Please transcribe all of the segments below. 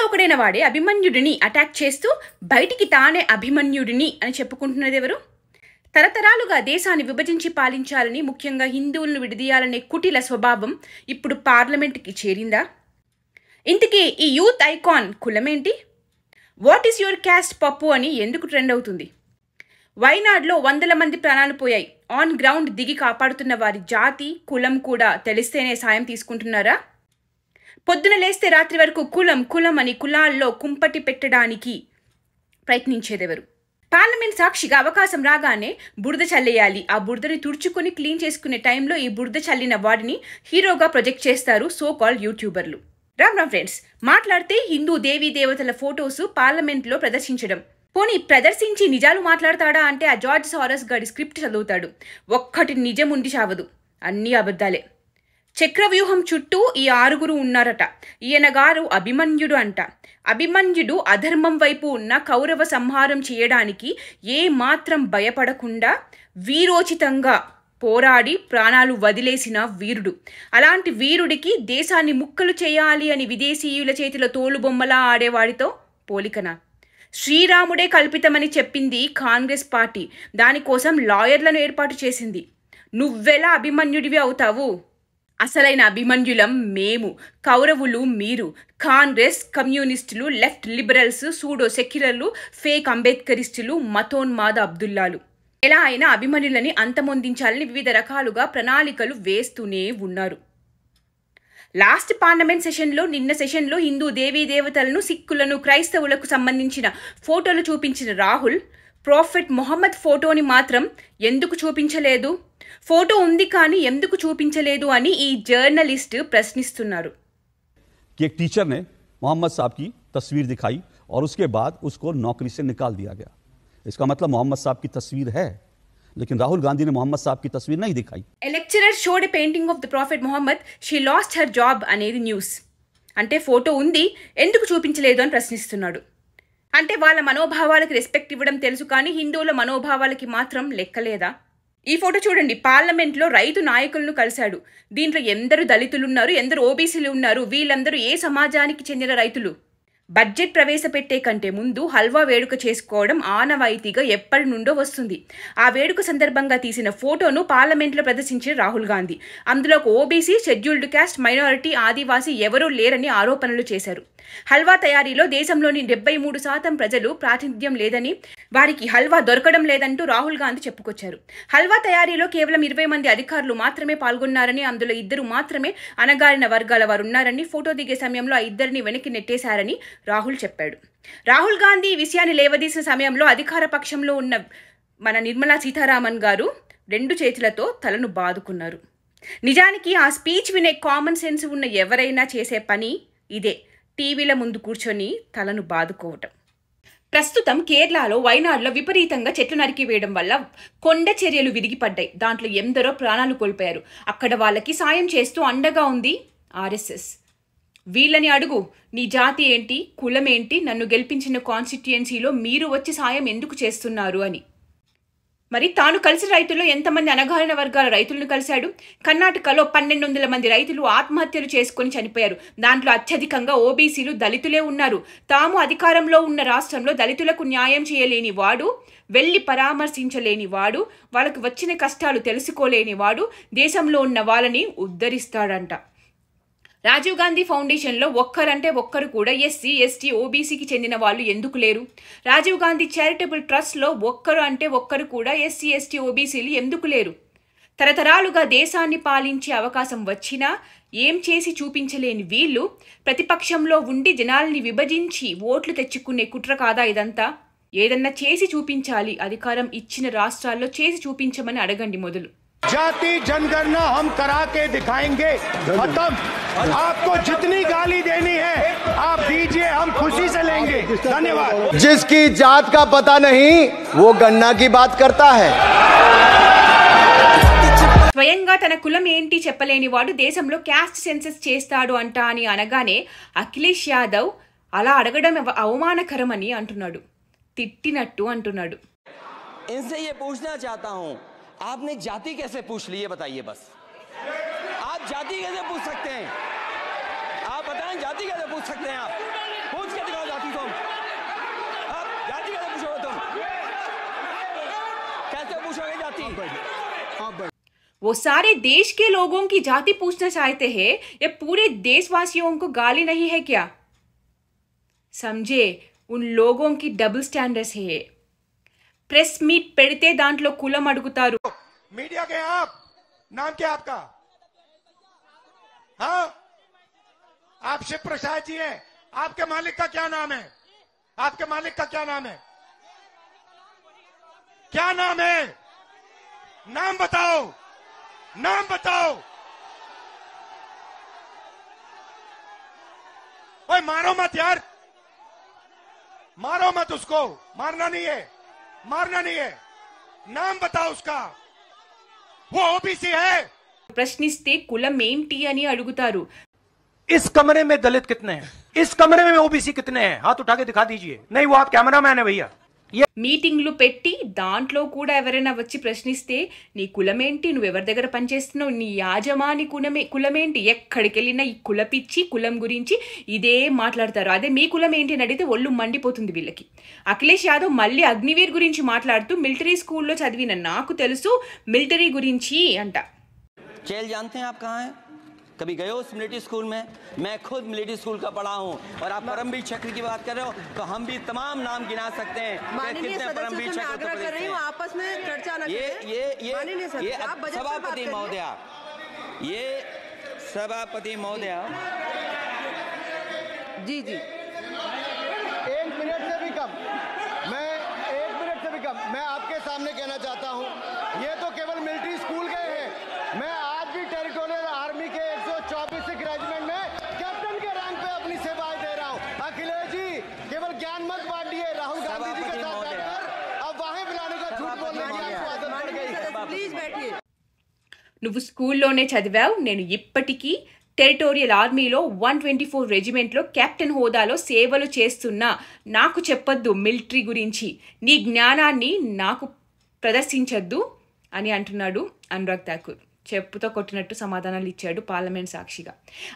ఒకడైన వాడే అభిమన్యుడిని అటాక్ చేస్తూ బయటికి తానే అభిమన్యుడిని అని చెప్పుకుంటున్నది ఎవరు? తరతరాలుగా దేశాన్ని విభజించి పాలించాలని, ముఖ్యంగా హిందువులను విడదీయాలనే కుటిల స్వభావం ఇప్పుడు పార్లమెంట్కి చేరిందా? ఇంతకీ ఈ యూత్ ఐకాన్ కులమేంటి? What is your caste Pappu అని ఎందుకు ట్రెండ్ అవుతుంది? వైనాడ్లో 100 మంది ప్రాణాలు పోయాయి. ఆన్ గ్రౌండ్ దిగి కాపాడుతున్న వారి జాతి, కులం కూడా తెలిస్తేనే సాయం తీసుకుంటున్నారా? పొద్దున లేస్తే రాత్రి వరకు కులం కులం అని కులాల్లో కుంపటి పెట్టడానికి ప్రయత్నించేదెవరు? పార్లమెంట్ సాక్షిగా అవకాశం రాగానే బురద చల్లేయాలి, ఆ బురదని తుడుచుకొని క్లీన్ చేసుకునే టైంలో ఈ బురద చల్లిన వాడిని హీరోగా ప్రొజెక్ట్ చేస్తారు సో కాల్డ్ యూట్యూబర్లు. రామ్ ఫ్రెండ్స్, మాట్లాడితే హిందూ దేవీ దేవతల ఫొటోస్ పార్లమెంట్లో ప్రదర్శించడం. పోనీ ప్రదర్శించి నిజాలు మాట్లాడతాడా అంటే ఆ జార్జ్ సారస్ గారి స్క్రిప్ట్ చదువుతాడు. ఒక్కటి నిజం ఉండి చావదు, అన్నీ అబద్ధాలే. చక్రవ్యూహం చుట్టూ ఈ 6 ఉన్నారట. ఈయన గారు అభిమన్యుడు అంట. అభిమన్యుడు అధర్మం వైపు ఉన్న కౌరవ సంహారం చేయడానికి ఏ మాత్రం భయపడకుండా వీరోచితంగా పోరాడి ప్రాణాలు వదిలేసిన వీరుడు. అలాంటి వీరుడికి దేశాన్ని ముక్కలు చేయాలి అని విదేశీయుల చేతిలో తోలుబొమ్మలా ఆడేవాడితో పోలికనా? శ్రీరాముడే కల్పితమని చెప్పింది కాంగ్రెస్ పార్టీ. దానికోసం లాయర్లను ఏర్పాటు చేసింది. నువ్వెలా అభిమన్యుడివి అవుతావు? అసలైన అభిమన్యులం మేము, కౌరవులు మీరు. కాంగ్రెస్, కమ్యూనిస్టులు, లెఫ్ట్ లిబరల్స్, సూడో సెక్యులర్లు, ఫేక్ అంబేద్కరిస్టులు, మతోన్మాద అబ్దుల్లాలు. ఎలా అయినా అభిమన్యులని అంతమొందించాలని వివిధ రకాలుగా ప్రణాళికలు వేస్తూనే ఉన్నారు. లాస్ట్ పార్లమెంట్ సెషన్లో, నిన్న సెషన్లో హిందూ దేవీ దేవతలను, సిక్కులను, క్రైస్తవులకు సంబంధించిన ఫోటోలు చూపించిన రాహుల్ ప్రాఫెట్ మొహమ్మద్ ఫోటోని మాత్రం ఎందుకు చూపించలేదు? ఫోటో ఉంది కానీ ఎందుకు చూపించలేదు అని ఈ జర్నలిస్ట్ ప్రశ్నిస్తున్నారు. एक टीचर ने मोहम्मद साहब की तस्वीर दिखाई और उसके बाद उसको नौकरी से निकाल दिया गया. इसका मतलब मोहम्मद साहब की तस्वीर है, लेकिन राहुल गांधी ने मोहम्मद साहब की तस्वीर नहीं दिखाई. A lecturer showed a painting of the Prophet Muhammad. She lost her job అనేది న్యూస్. అంటే ఫోటో ఉంది, ఎందుకు చూపించలేదు అని ప్రశ్నిస్తున్నాడు. అంటే వాళ్ళ మనోభావాలకి రెస్పెక్ట్ ఇవ్వడం తెలుసు కానీ హిందువుల మనోభావాలకి మాత్రం లెక్కలేదా? ఈ ఫోటో చూడండి. పార్లమెంట్లో రైతు నాయకులను కలిశాడు. దీంట్లో ఎందరు దళితులున్నారు, ఎందరు ఓబీసీలు ఉన్నారు. వీళ్ళందరూ ఏ సమాజానికి చెందిన రైతులు? బడ్జెట్ ప్రవేశపెట్టే కంటే ముందు హల్వా వేడుక చేసుకోవడం ఆనవాయితీగా ఎప్పటి నుండో వస్తుంది. ఆ వేడుక సందర్భంగా తీసిన ఫోటోను పార్లమెంట్లో ప్రదర్శించిన రాహుల్ గాంధీ అందులో ఒక ఓబీసీ, షెడ్యూల్డ్ క్యాస్ట్, మైనారిటీ, ఆదివాసీ ఎవరూ లేరని ఆరోపణలు చేశారు. హల్వా తయారీలో దేశంలోని 73% ప్రజలు ప్రాతినిధ్యం లేదని, వారికి హల్వా దొరకడం లేదంటూ రాహుల్ గాంధీ చెప్పుకొచ్చారు. హల్వా తయారీలో కేవలం 20 మంది అధికారులు మాత్రమే పాల్గొన్నారని, అందులో 2 మాత్రమే అణగారిన వర్గాల వారు ఉన్నారని, ఫోటో దిగే సమయంలో ఆ 2ని వెనక్కి నెట్టేశారని రాహుల్ చెప్పాడు. రాహుల్ గాంధీ ఈ విషయాన్ని లేవదీసిన సమయంలో అధికార పక్షంలో ఉన్న మన నిర్మలా సీతారామన్ గారు 2 చేతులతో తలను బాదుకున్నారు. నిజానికి ఆ స్పీచ్ వినే కామన్ సెన్స్ ఉన్న ఎవరైనా చేసే పని ఇదే, టీవీల ముందు కూర్చొని తలను బాదుకోవటం. ప్రస్తుతం కేరళలో వైనాడ్లో విపరీతంగా చెట్లు నరికివేయడం వల్ల కొండ చర్యలు విరిగిపడ్డాయి. దాంట్లో ఎందరో ప్రాణాలు కోల్పోయారు. అక్కడ వాళ్ళకి సాయం చేస్తూ అండగా ఉంది ఆర్ఎస్ఎస్. వీళ్ళని అడుగు, నీ జాతి ఏంటి, కులం ఏంటి, నన్ను గెలిపించిన కాన్స్టిట్యుయెన్సీలో మీరు వచ్చి సాయం ఎందుకు చేస్తున్నారు అని. మరి తాను కలిసిన రైతుల్లో ఎంతమంది అణగారిన వర్గాల రైతులను కలిశాడు? కర్ణాటకలో 1200 మంది రైతులు ఆత్మహత్యలు చేసుకుని చనిపోయారు. దాంట్లో అత్యధికంగా ఓబీసీలు, దళితులే ఉన్నారు. తాము అధికారంలో ఉన్న రాష్ట్రంలో దళితులకు న్యాయం చేయలేని వాడు, వెళ్ళి పరామర్శించలేని వాడు, వాళ్ళకు వచ్చిన కష్టాలు తెలుసుకోలేని వాడు దేశంలో ఉన్న వాళ్ళని ఉద్ధరిస్తాడంట. రాజీవ్ గాంధీ ఫౌండేషన్లో ఒక్కరు కూడా ఎస్సీ, ఎస్టీ, ఓబీసీకి చెందిన వాళ్ళు ఎందుకు లేరు? రాజీవ్ గాంధీ చారిటబుల్ ట్రస్ట్లో ఒక్కరు కూడా ఎస్సీ, ఎస్టీ, ఓబీసీలు ఎందుకు లేరు? తరతరాలుగా దేశాన్ని పాలించే అవకాశం వచ్చినా ఏం చేసి చూపించలేని వీళ్ళు ప్రతిపక్షంలో ఉండి జనాల్ని విభజించి ఓట్లు తెచ్చుకునే కుట్ర కాదా ఇదంతా? ఏదన్నా చేసి చూపించాలి. అధికారం ఇచ్చిన రాష్ట్రాల్లో చేసి చూపించమని అడగండి మొదలు. जाति जनगणना हम करा के दिखाएंगे. खत्म. आपको जितनी गाली देनी है आप दीजिए, हम खुशी से लेंगे. धन्यवाद. जिसकी जात का पता नहीं वो गन्ना की बात करता है. స్వయంగా తన కులం ఏంటి చెప్పలేని వాడు దేశంలో క్యాస్ట్ సెన్సస్ చేస్తాడు అంట అని అనగానే అఖిలేష్ యాదవ్ అలా అడగడం అవమానకరమని అంటున్నాడు. తిట్టినట్టు అంటున్నాడు. इनसे ये पूछना चाहता हूं, आपने जाति कैसे पूछ ली ये बताइए. बस आप जाति कैसे पूछ सकते हैं? आप बताएं, जाति कैसे पूछ सकते हैं? आप पूछ के वो सारे देश के लोगों की जाति पूछना चाहते हैं, ये पूरे देशवासियों को गाली नहीं है क्या? समझे, उन लोगों की डबल स्टैंडर्ड्स है. प्रेस मीट पेड़ते दांట్లో కులం అడుగుతారు. मीडिया के आप, नाम क्या आपका? हाँ, आप शिव प्रसाद जी हैं. आपके मालिक का क्या नाम है? आपके मालिक का क्या नाम है? क्या नाम है? नाम बताओ, नाम बताओ. ओए मारो मत यार, मारो मत उसको. मारना नहीं है, मारना नहीं है. नाम बताओ उसका. वो ओबीसी है. ప్రశ్నిస్తే కులం ఏంటి అని అడుగుతారు. इस कमरे में दलित कितने हैं? इस कमरे में ओबीसी कितने हैं? हाथ उठा के दिखा दीजिए. नहीं, वो आप कैमरामैन है भैया. మీటింగ్లు పెట్టి దాంట్లో కూడా ఎవరైనా వచ్చి ప్రశ్నిస్తే నీ కులమేంటి, నువ్వెవరి దగ్గర పనిచేస్తున్నావు, నీ యాజమాని కులమేంటి, ఎక్కడికి వెళ్ళినా ఈ కులపిచ్చి కులం గురించి ఇదే మాట్లాడతారు. అదే మీ కులం ఏంటి అని అడిగితే ఒళ్ళు మండిపోతుంది వీళ్ళకి. అఖిలేష్ యాదవ్ మళ్ళీ అగ్నివీర్ గురించి మాట్లాడుతూ మిలిటరీ స్కూల్లో చదివిన నాకు తెలుసు మిలిటరీ గురించి అంట. चेल जानते हैं आप कहाँ हैं? कभी गए हो उस मिलिट्री स्कूल में? मैं खुद मिलिट्री स्कूल का पढ़ा हूँ. और आप परमवीर चक्र की बात कर रहे हो तो हम भी तमाम नाम गिना सकते हैं. कितने परमवीर चक्र कर रहे हैं. आपस में चर्चा न करें. ये सभापति महोदय, ये सभापति महोदय. जी जी, 1 मिनट से भी कम. मैं 1 मिनट से भी कम. मैं आपके सामने कहना चाहता हूँ, ये तो केवल मिलिट्री स्कूल गए हैं. मैं आज भी टेरिटोरियल आर्मी के 124 रेजिमेंट में कैप्टन के रैंक पे अपनी सेवाएं दे रहा हूं. अखिलेश जी, केवल ज्ञान मत बांटिए. राहुल गांधी जी के साथ बैठकर अब वाहे बुलाने का झूठ बोलने की आपको आदत पड़ गई. प्लीज बैठिए. నువ్వు స్కూల్లోనే చదివావు, నేను ఇప్పటికీ టెరిటోరియల్ ఆర్మీలో 124 రెజిమెంట్లో కెప్టెన్ హోదాలో సేవలు చేస్తున్నా. నాకు చెప్పొద్దు మిలిటరీ గురించి, నీ జ్ఞానాన్ని నాకు ప్రదర్శించొద్దు అని అంటున్నాడు అనురాగ్ ఠాకూర్. చెప్పుతో కొట్టినట్టు సమాధానాలు ఇచ్చాడు పార్లమెంట్ సాక్షిగా.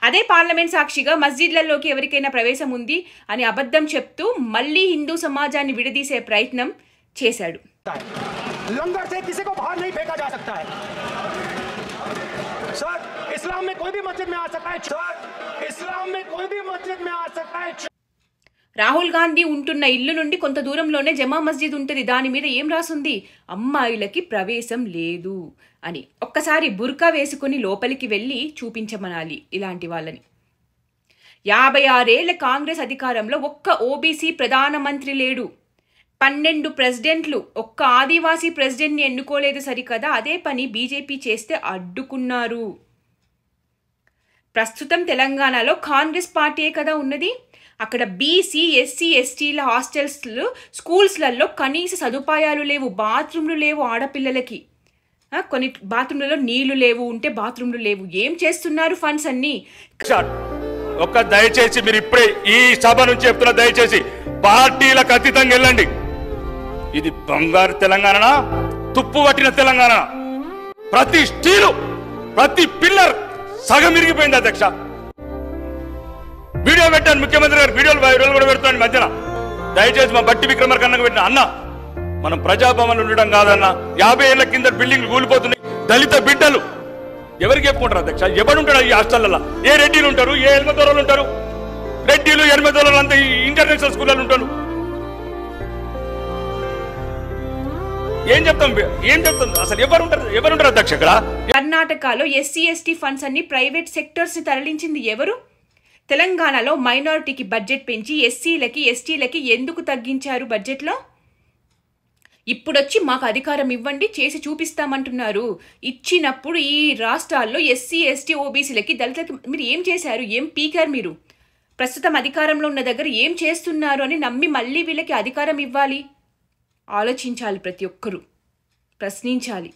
అదే పార్లమెంట్ సాక్షిగా మస్జిద్లలోకి ఎవరికైనా ప్రవేశం ఉంది అని అబద్ధం చెప్తూ మళ్ళీ హిందూ సమాజాన్ని విడదీసే ప్రయత్నం చేశాడు. लंगर से किसी को बाहर नहीं फेंका जा सकता है सर. इस्लाम में कोई भी मस्जिद में आ सकता है सर. इस्लाम में कोई भी मस्जिद में आ सकता है. రాహుల్ గాంధీ ఉంటున్న ఇల్లు నుండి కొంత దూరంలోనే జమా మస్జిద్ ఉంటుంది. దాని మీద ఏం రాసుంది? అమ్మాయిలకి ప్రవేశం లేదు అని. ఒక్కసారి బుర్కా వేసుకుని లోపలికి వెళ్ళి చూపించమనాలి ఇలాంటి వాళ్ళని. 56 ఏళ్ల కాంగ్రెస్ అధికారంలో ఒక్క ఓబీసీ ప్రధానమంత్రి లేడు. 12 ప్రెసిడెంట్లు, ఒక్క ఆదివాసీ ప్రెసిడెంట్ని ఎన్నుకోలేదు సరికదా. అదే పని బీజేపీ చేస్తే అడ్డుకున్నారు. ప్రస్తుతం తెలంగాణలో కాంగ్రెస్ పార్టీయే కదా ఉన్నది. అక్కడ బీసీ, ఎస్సీ, ఎస్టీల హాస్టల్స్లో, స్కూల్స్లలో కనీస సదుపాయాలు లేవు, బాత్రూమ్లు లేవు ఆడపిల్లలకి. కొన్ని బాత్రూమ్లలో నీళ్లు లేవు, ఉంటే బాత్రూమ్లు లేవు. ఏం చేస్తున్నారు ఫండ్స్ అన్ని? ఒక్క దయచేసి మీరు ఇప్పుడే ఈ సభ నుంచి చెప్తున్నా, దయచేసి పార్టీలకు అతీతంగా వెళ్ళండి. ఇది బంగారు తెలంగాణ, తుప్పు పట్టిన తెలంగాణ. ప్రతి స్టీలు, ప్రతి పిల్లర్ సగం ఇరిగిపోయింది అధ్యక్ష. వీడియో పెట్టాను ముఖ్యమంత్రి గారు, వీడియోలు వైరల్ కూడా పెడుతున్నాను మధ్యన. దయచేసి మా బట్టి విక్రమార్క అన్నకు పెట్టిన అన్న, మనం ప్రజాభవన్లు ఉండడం కాదన్న. 50 ఏళ్ల కింద బిల్డింగ్లు కూలిపోతున్నాయి. దళిత బిడ్డలు ఎవరికి చెప్పుకుంటారు అధ్యక్ష? ఎవడుంటాడు ఈ హాస్టల్లో? ఏ రెడ్డిలు ఉంటారు, ఏ ఎనిమిదోళ్ళు ఉంటారు? రెడ్డిలు ఎనిమిదోళ్ళు అంతా ఇంటర్నేషనల్ స్కూళ్ళలో ఉంటారు. ఏం చెప్తాం అసలు? ఎవరుంటారు అధ్యక్ష ఇక్కడ? కర్ణాటకలో ఎస్సీ ఎస్టీ ఫండ్స్ అన్ని ప్రైవేట్ సెక్టర్స్ ని తరలించింది ఎవరు? తెలంగాణలో మైనారిటీకి బడ్జెట్ పెంచి ఎస్సీలకి, ఎస్టీలకి ఎందుకు తగ్గించారు బడ్జెట్లో? ఇప్పుడొచ్చి మాకు అధికారం ఇవ్వండి, చేసి చూపిస్తామంటున్నారు. ఇచ్చినప్పుడు ఈ రాష్ట్రాల్లో ఎస్సీ, ఎస్టీ, ఓబీసీలకి, దళితులకి మీరు ఏం చేశారు? ఏం పీకారు మీరు? ప్రస్తుతం అధికారంలో ఉన్న దగ్గర ఏం చేస్తున్నారు అని నమ్మి మళ్ళీ వీళ్ళకి అధికారం ఇవ్వాలి. ఆలోచించాలి, ప్రతి ఒక్కరూ ప్రశ్నించాలి.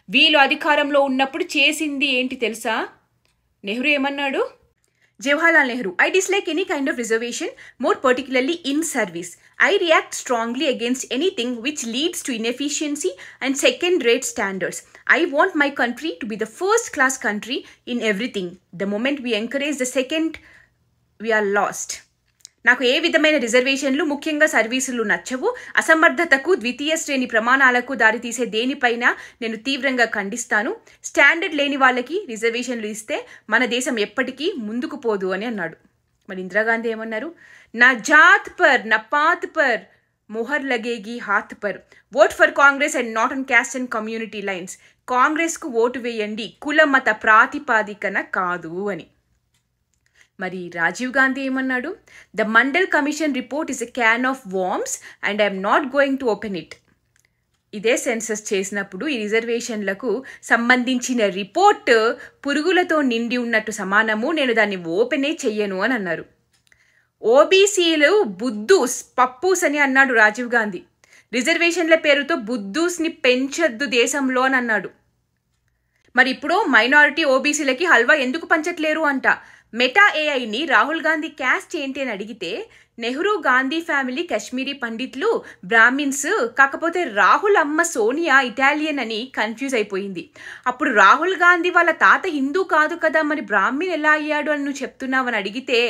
వీళ్ళు అధికారంలో ఉన్నప్పుడు చేసింది ఏంటి తెలుసా? నెహ్రూ ఏమన్నాడు? Jawaharlal Nehru, I dislike any kind of reservation, more particularly in service. I react strongly against anything which leads to inefficiency and second-rate standards. I want my country to be the first-class country in everything. The moment we encourage the second, we are lost. నాకు ఏ విధమైన రిజర్వేషన్లు, ముఖ్యంగా సర్వీసులు నచ్చవు. అసమర్థతకు, ద్వితీయ శ్రేణి ప్రమాణాలకు దారితీసే దేనిపైన నేను తీవ్రంగా ఖండిస్తాను. స్టాండర్డ్ లేని వాళ్ళకి రిజర్వేషన్లు ఇస్తే మన దేశం ఎప్పటికీ ముందుకు పోదు అని అన్నాడు. మరి ఇందిరాగాంధీ ఏమన్నారు? నా జాత్ పర్, నా పాత్ పర్ मोहर लगेगी हाथ पर. Vote for Congress and not on caste and community lines. Congress को ఓటు వేయండి, కుల మత ప్రాతిపాదికన కాదు అని. మరి రాజీవ్ గాంధీ ఏమన్నాడు? The mandal commission report is a can of worms and I'm not going to open it. ఇదే సెన్సస్ చేసినప్పుడు ఈ రిజర్వేషన్లకు సంబంధించిన రిపోర్ట్ పురుగులతో నిండి ఉన్నట్టు సమానము, నేను దాన్ని ఓపెనే చెయ్యను అని అన్నారు. ఓబీసీలు బుద్దూస్, పప్పూస్ అని అన్నాడు రాజీవ్ గాంధీ. రిజర్వేషన్ల పేరుతో బుద్దూస్ని పెంచొద్దు దేశంలో అని అన్నాడు. మరి ఇప్పుడు మైనారిటీ ఓబీసీలకి హల్వా ఎందుకు పంచట్లేరు అంట. మెటా ఏఐని రాహుల్ గాంధీ క్యాస్ట్ ఏంటి అని అడిగితే నెహ్రూ గాంధీ ఫ్యామిలీ కశ్మీరీ పండిట్లు, బ్రాహ్మిన్స్, కాకపోతే రాహుల్ అమ్మ సోనియా ఇటాలియన్ అని కన్ఫ్యూజ్ అయిపోయింది. అప్పుడు రాహుల్ గాంధీ వాళ్ళ తాత హిందూ కాదు కదా, మరి బ్రాహ్మిన్ ఎలా అయ్యాడు అని నువ్వు చెప్తున్నావు అని అడిగితే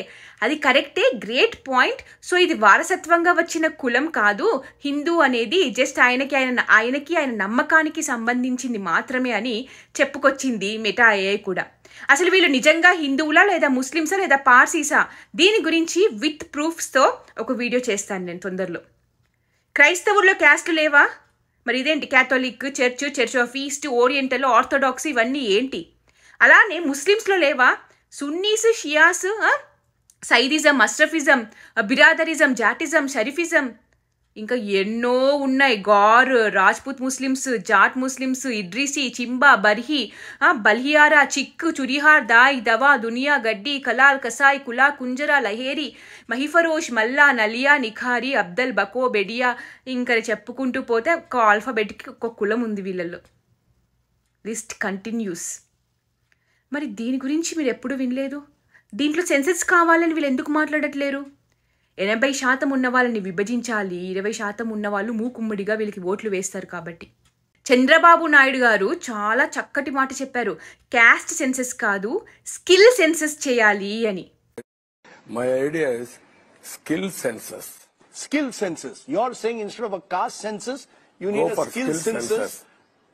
అది కరెక్టే, గ్రేట్ పాయింట్. సో ఇది వారసత్వంగా వచ్చిన కులం కాదు, హిందూ అనేది జస్ట్ ఆయనకి ఆయన నమ్మకానికి సంబంధించింది మాత్రమే అని చెప్పుకొచ్చింది మెటా ఏఐ కూడా. అసలు వీళ్ళు నిజంగా హిందువులా లేదా ముస్లిమ్సా లేదా పార్సీసా? దీని గురించి విత్ ప్రూఫ్స్తో ఒక వీడియో చేస్తాను నేను తొందరలో. క్రైస్తవుల్లో క్యాస్ట్లు లేవా? మరి ఇదేంటి? Catholic, church of East, Oriental, Orthodox ఇవన్నీ ఏంటి? అలానే ముస్లిమ్స్లో లేవా? సున్నీస్, షియాస్, సైదిజం, అష్రఫిజం, బిరాదరిజం, జాటిజం, షరీఫిజం, ఇంకా ఎన్నో ఉన్నాయి. గౌర్, రాజ్పుత్ ముస్లిమ్స్, జాట్ ముస్లిమ్స్, ఇడ్రిసి, చింబా, బర్హి, బల్హియారా, చిక్కు, చురిహార్, దాయ్, దవా, దునియా, గడ్డి, కలాల్, కసాయ్, కులా, కుంజరా, లహేరి, మహిఫరోష్, మల్లా, నలియా, నిఖారి, అబ్దల్, బకో, బెడియా, ఇంకా చెప్పుకుంటూ పోతే ఒక ఆల్ఫాబెట్కి ఒక కులం ఉంది వీళ్ళల్లో. List continuous. మరి దీని గురించి మీరు ఎప్పుడు వినలేదు. దీంట్లో సెన్సెస్ కావాలని వీళ్ళు ఎందుకు మాట్లాడట్లేరు? 80% ఉన్న వాళ్ళని విభజించాలి, 20% ఉన్న వాళ్ళు మూకుమ్మడిగా వీళ్ళకి ఓట్లు వేస్తారు కాబట్టి. చంద్రబాబు నాయుడు గారు చాలా చక్కటి మాట చెప్పారు. క్యాస్ట్ సెన్సెస్ కాదు, స్కిల్ సెన్సెస్ చేయాలి అని. My idea is skill census. Skill census. You're saying instead of a caste census, you need a skill census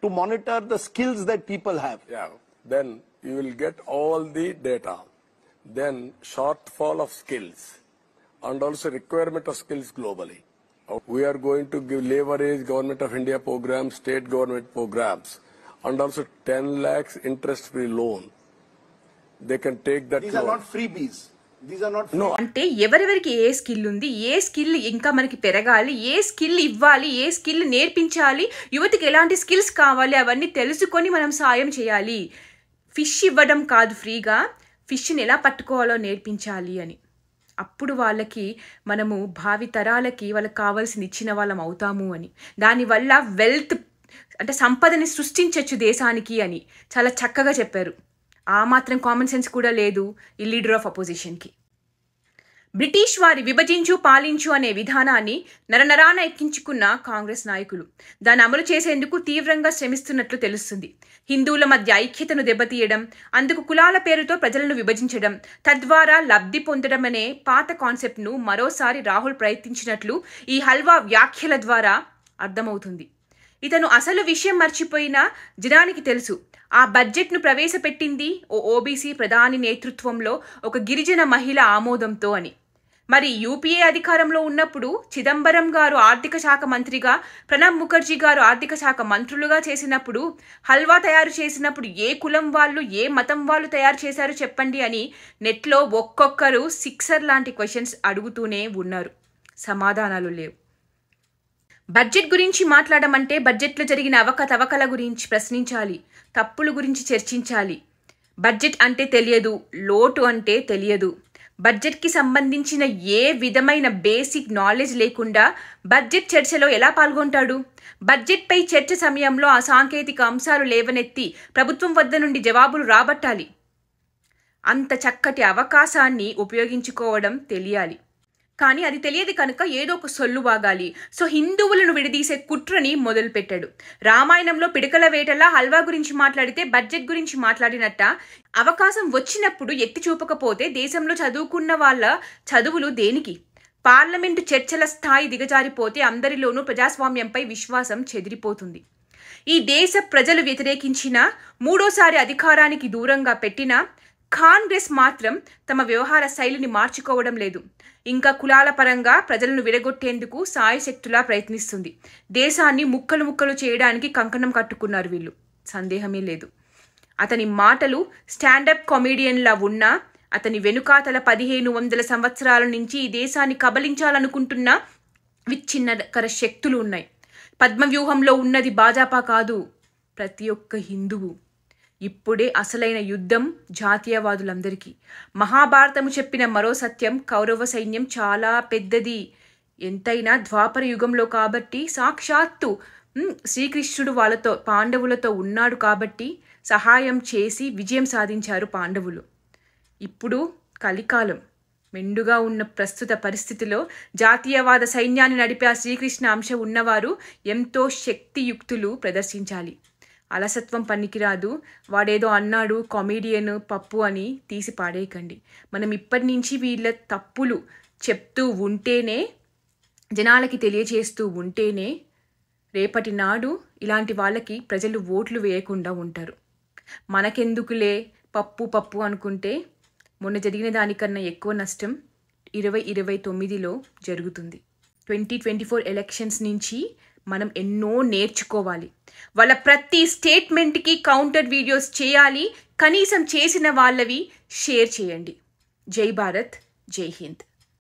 to monitor the skills that people have. Yeah. Then you will get all the data. Then shortfall of skills and also requirement of skills globally. We are going to leverage Government of India programs, state government programs, and also 10 lakhs interest-free loan. They can take that These loan. are not freebies. These are not free. No. అంటే ఎవరెవరికి ఏ skill ఉంది, ఏ skill ఇంకా మనకి పెరగాలి, ఏ skill ఇవ్వాలి, ఏ skill నేర్పించాలి, యువతకి ఎలాంటి స్కిల్స్ కావాలి, అవన్నీ తెలుసుకొని మనం సాయం చేయాలి. ఫిష్ ఇవ్వడం కాదు ఫ్రీగా, ఫిష్ని ఎలా పట్టుకోవాలో నేర్పించాలి అని. అప్పుడు వాళ్ళకి మనము భావి తరాలకి వాళ్ళకి కావాల్సింది ఇచ్చిన వాళ్ళం అవుతాము అని. దానివల్ల వెల్త్ అంటే సంపదని సృష్టించవచ్చు దేశానికి అని చాలా చక్కగా చెప్పారు. ఆ మాత్రం కామన్ సెన్స్ కూడా లేదు ఈ లీడర్ ఆఫ్ అపోజిషన్కి. బ్రిటిష్ వారి విభజించు పాలించు అనే విధానాన్ని నరనరాన ఎక్కించుకున్న కాంగ్రెస్ నాయకులు దాన్ని అమలు చేసేందుకు తీవ్రంగా శ్రమిస్తున్నట్లు తెలుస్తుంది. హిందువుల మధ్య ఐక్యతను దెబ్బతీయడం, అందుకు కులాల పేరుతో ప్రజలను విభజించడం, తద్వారా లబ్ధి పొందడం అనే పాత కాన్సెప్ట్ను మరోసారి రాహుల్ ప్రయత్నించినట్లు ఈ హల్వా వ్యాఖ్యల ద్వారా అర్థమవుతుంది. ఇతను అసలు విషయం మర్చిపోయిన జనానికి తెలుసు. ఆ బడ్జెట్ను ప్రవేశపెట్టింది ఓ ఓబీసీ ప్రధాని నేతృత్వంలో ఒక గిరిజన మహిళ ఆమోదంతో అని. మరి యూపీఏ అధికారంలో ఉన్నప్పుడు చిదంబరం గారు ఆర్థిక శాఖ మంత్రిగా, ప్రణబ్ ముఖర్జీ గారు ఆర్థిక శాఖ మంత్రులుగా చేసినప్పుడు హల్వా తయారు చేసినప్పుడు ఏ కులం వాళ్ళు, ఏ మతం వాళ్ళు తయారు చేశారు చెప్పండి అని నెట్లో ఒక్కొక్కరు సిక్సర్ లాంటి క్వశ్చన్స్ అడుగుతూనే ఉన్నారు. సమాధానాలు లేవు. బడ్జెట్ గురించి మాట్లాడమంటే బడ్జెట్లో జరిగిన అవకతవకల గురించి ప్రశ్నించాలి, తప్పుల గురించి చర్చించాలి. బడ్జెట్ అంటే తెలియదు, లోటు అంటే తెలియదు. బడ్జెట్కి సంబంధించిన ఏ విధమైన బేసిక్ నాలెడ్జ్ లేకుండా బడ్జెట్ చర్చలో ఎలా పాల్గొంటాడు? బడ్జెట్పై చర్చ సమయంలో ఆ సాంకేతిక అంశాలు లేవనెత్తి ప్రభుత్వం వద్ద నుండి జవాబులు రాబట్టాలి. అంత చక్కటి అవకాశాన్ని ఉపయోగించుకోవడం తెలియాలి. కానీ అది తెలియదు కనుక ఏదో ఒక సొల్లు వాగాలి. సో హిందువులను విడదీసే కుట్రని మొదలుపెట్టాడు. రామాయణంలో పిడకల వేటలా హల్వా గురించి మాట్లాడితే బడ్జెట్ గురించి మాట్లాడినట్ట. అవకాశం వచ్చినప్పుడు ఎత్తి చూపకపోతే దేశంలో చదువుకున్న వాళ్ళ చదువులు దేనికి? పార్లమెంటు చర్చల స్థాయి దిగజారిపోతే అందరిలోనూ ప్రజాస్వామ్యంపై విశ్వాసం చెదిరిపోతుంది. ఈ దేశ ప్రజలు వ్యతిరేకించిన, మూడోసారి అధికారానికి దూరంగా పెట్టిన కాంగ్రెస్ మాత్రం తమ వ్యవహార శైలిని మార్చుకోవడం లేదు. ఇంకా కులాల పరంగా ప్రజలను విడగొట్టేందుకు సాయశక్తులా ప్రయత్నిస్తుంది. దేశాన్ని ముక్కలు ముక్కలు చేయడానికి కంకణం కట్టుకున్నారు వీళ్ళు, సందేహమే లేదు. అతని మాటలు స్టాండప్ కామెడియన్లా ఉన్నా అతని వెనుకాతల 1500 సంవత్సరాల నుంచి ఈ దేశాన్ని కబలించాలనుకుంటున్న విచ్ఛిన్నకర శక్తులు ఉన్నాయి. పద్మవ్యూహంలో ఉన్నది భాజపా కాదు, ప్రతి ఒక్క హిందువు. ఇప్పుడే అసలైన యుద్ధం జాతీయవాదులందరికీ. మహాభారతము చెప్పిన మరో సత్యం, కౌరవ సైన్యం చాలా పెద్దది. ఎంతైనా ద్వాపర యుగంలో కాబట్టి సాక్షాత్తు శ్రీకృష్ణుడు వాళ్ళతో పాండవులతో ఉన్నాడు కాబట్టి సహాయం చేసి విజయం సాధించారు పాండవులు. ఇప్పుడు కలికాలం మెండుగా ఉన్న ప్రస్తుత పరిస్థితిలో జాతీయవాద సైన్యాన్ని నడిపే ఆ శ్రీకృష్ణ అంశ ఉన్నవారు ఎంతో శక్తియుక్తులు ప్రదర్శించాలి. అలసత్వం పనికిరాదు. వాడేదో అన్నాడు కామెడియన్ పప్పు అని తీసి పాడేయకండి. మనం ఇప్పటి నుంచి వీళ్ళ తప్పులు చెప్తూ ఉంటేనే, జనాలకి తెలియచేస్తూ ఉంటేనే రేపటి నాడు ఇలాంటి వాళ్ళకి ప్రజలు ఓట్లు వేయకుండా ఉంటారు. మనకెందుకులే పప్పు పప్పు అనుకుంటే మొన్న జరిగిన దానికన్నా ఎక్కువ నష్టం 2029లో జరుగుతుంది. 2024 ఎలక్షన్స్ నుంచి మనం ఎన్నో నేర్చుకోవాలి. వాళ్ళ ప్రతి స్టేట్మెంట్కి కౌంటర్ వీడియోస్ చేయాలి. కనీసం చేసిన వాళ్ళవి షేర్ చేయండి. జై భారత్, జై హింద్.